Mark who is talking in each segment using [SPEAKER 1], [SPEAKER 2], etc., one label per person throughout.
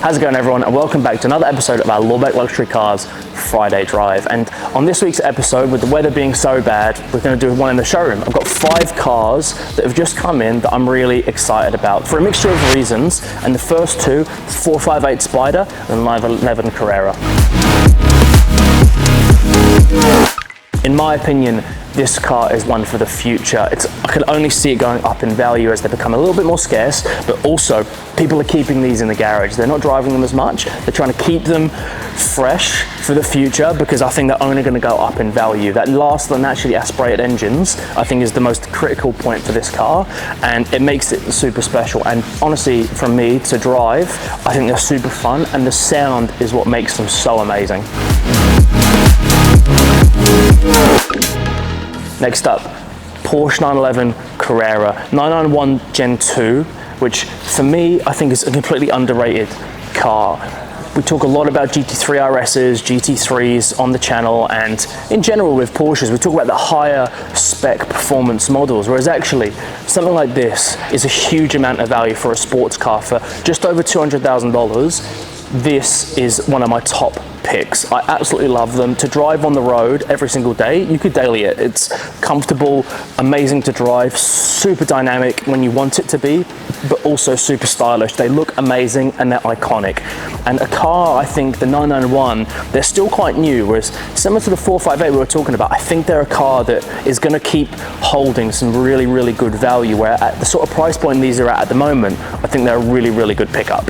[SPEAKER 1] How's it going, everyone, and welcome back to another episode of our Lawback Luxury Cars Friday Drive. And on this week's episode, with the weather being so bad, we're going to do one in the showroom. I've got 5 cars that have just come in that I'm really excited about for a mixture of reasons. And the first two, 458 Spider and 911 Carrera. In my opinion, this car is one for the future. I can only see it going up in value as they become a little bit more scarce, but also people are keeping these in the garage. They're not driving them as much. They're trying to keep them fresh for the future because I think they're only going to go up in value. That last naturally aspirated engines, I think, is the most critical point for this car, and it makes it super special. And honestly, for me to drive, I think they're super fun, and the sound is what makes them so amazing. Next up, Porsche 911 Carrera 991 Gen 2, which for me, I think is a completely underrated car. We talk a lot about GT3 RSs, GT3s on the channel, and in general with Porsches, we talk about the higher spec performance models, whereas actually something like this is a huge amount of value for a sports car. For just over $200,000, this is one of my top picks. I absolutely love them. To drive on the road every single day, you could daily it. It's comfortable, amazing to drive, super dynamic when you want it to be, but also super stylish. They look amazing and they're iconic. And a car, I think the 991, they're still quite new, whereas similar to the 458 we were talking about, I think they're a car that is going to keep holding some really, really good value, where at the sort of price point these are at the moment, I think they're a really, really good pickup.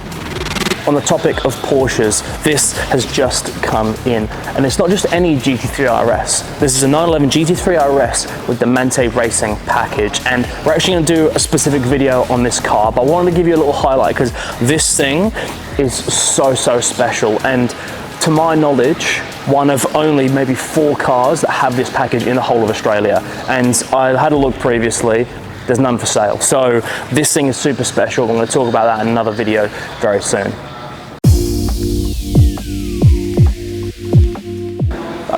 [SPEAKER 1] On the topic of Porsches, this has just come in, and it's not just any GT3 RS. This is a 911 GT3 RS with the Mante Racing package, and we're actually going to do a specific video on this car, but I wanted to give you a little highlight because this thing is so special, and to my knowledge, one of only maybe 4 cars that have this package in the whole of Australia, and I had a look previously. There's none for sale, so this thing is super special. I'm going to talk about that in another video very soon.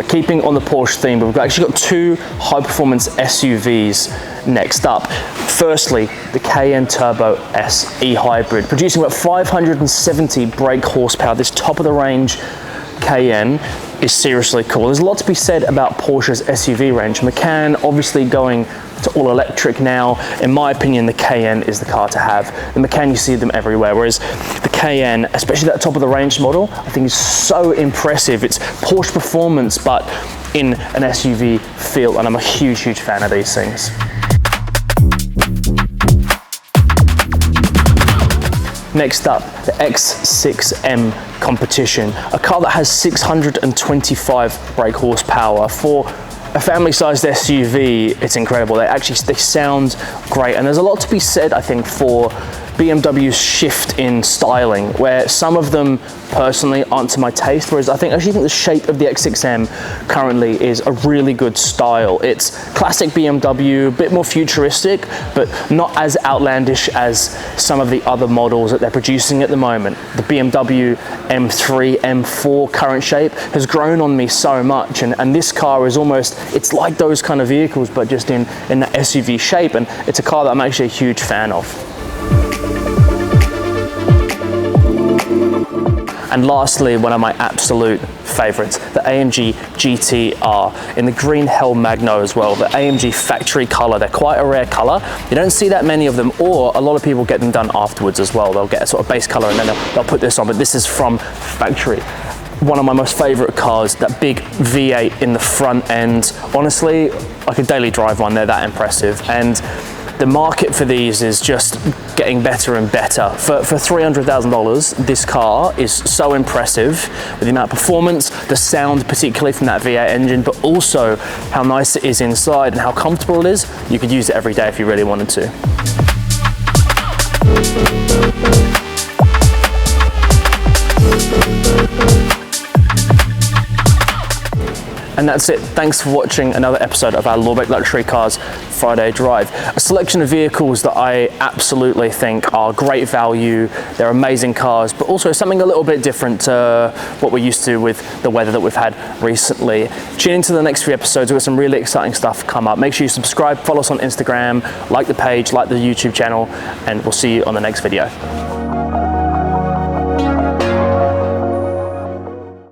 [SPEAKER 1] Keeping on the Porsche theme, but we've actually got 2 high-performance SUVs next up. Firstly, the Cayenne Turbo S e-hybrid, producing about 570 brake horsepower. This top-of-the-range Cayenne is seriously cool. There's a lot to be said about Porsche's SUV range. Macan obviously going to all electric now. In my opinion, the Cayenne is the car to have. The Macan, you see them everywhere, whereas the Cayenne, especially that top of the range model, I think is so impressive. It's Porsche performance, but in an SUV feel, and I'm a huge fan of these things. Next up, the X6M Competition, a car that has 625 brake horsepower. For a family-sized SUV, it's incredible. They sound great, and there's a lot to be said, I think, for BMW's shift in styling, where some of them personally aren't to my taste, whereas I actually think the shape of the X6M currently is a really good style. It's classic BMW, a bit more futuristic, but not as outlandish as some of the other models that they're producing at the moment. The BMW M3, M4 current shape has grown on me so much, and this car is almost, it's like those kind of vehicles, but just in that SUV shape, and it's a car that I'm actually a huge fan of. And lastly, one of my absolute favorites, the AMG GT-R in the green Hell Magno as well. The AMG factory color, they're quite a rare color. You don't see that many of them, or a lot of people get them done afterwards as well. They'll get a sort of base color and then they'll put this on, but this is from factory. One of my most favorite cars, that big V8 in the front end. Honestly, I could daily drive one, they're that impressive. And the market for these is just getting better and better. For $300,000, this car is so impressive with the amount of performance, the sound particularly from that V8 engine, but also how nice it is inside and how comfortable it is. You could use it every day if you really wanted to. And that's it. Thanks for watching another episode of our Lawback Luxury Cars Friday Drive. A selection of vehicles that I absolutely think are great value. They're amazing cars, but also something a little bit different to what we're used to with the weather that we've had recently. Tune into the next few episodes. We've got some really exciting stuff come up. Make sure you subscribe, follow us on Instagram, like the page, like the YouTube channel, and we'll see you on the next video.